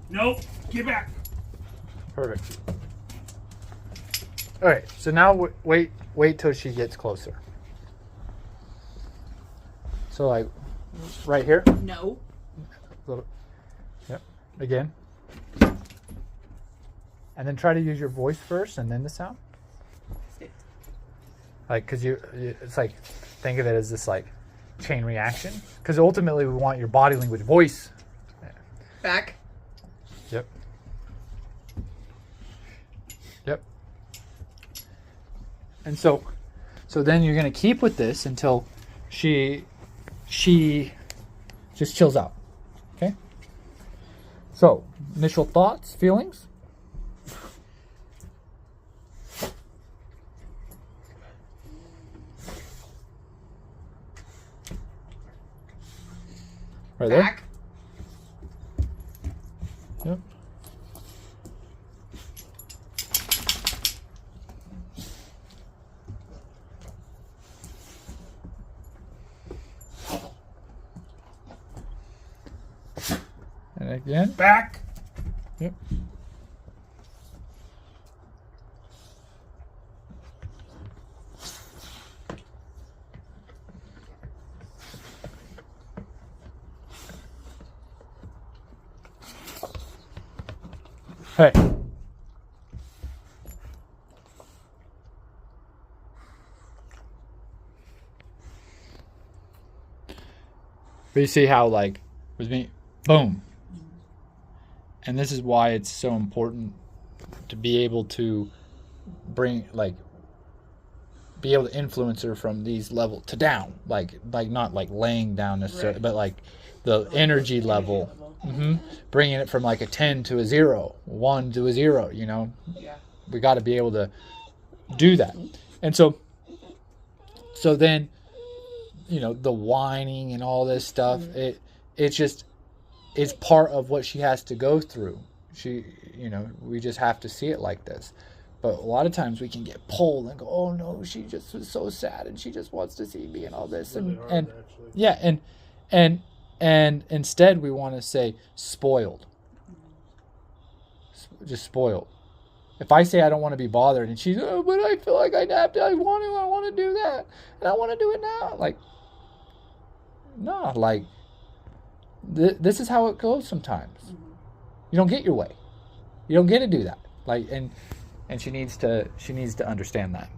Nope. Get back. Perfect. All right. So now wait till she gets closer. So like right here. No. Yep. Again. And then try to use your voice first and then the sound. Like, because it's like, think of it as this like chain reaction. Because ultimately we want your body language, voice. Back. Yep. Yep. And so then you're going to keep with this until she just chills out. Okay? So, initial thoughts, feelings? Right there? Back. Yep. And again. Back. Yep. Hey. But you see how, like, with me, boom. And this is why it's so important to be able to bring, like, be able to influence her from these level to down. Like not like laying down necessarily, Right. but like the energy level. Bringing it from like a 10 to a 0, 1 to a 0, you know? Yeah. We got to be able to do that. And so then, you know, the whining and all this stuff, it's part of what she has to go through. We just have to see it like this. But a lot of times we can get pulled and go, oh no, she just was so sad and she just wants to see me and all this. Really hard, actually. Yeah, and instead we want to say spoiled. Just spoiled. If I say I don't want to be bothered and she's, oh, but I feel like I want to do that. And I want to do it now. Like, no, like, this is how it goes sometimes. You don't get your way. You don't get to do that. Like, and she needs to understand that.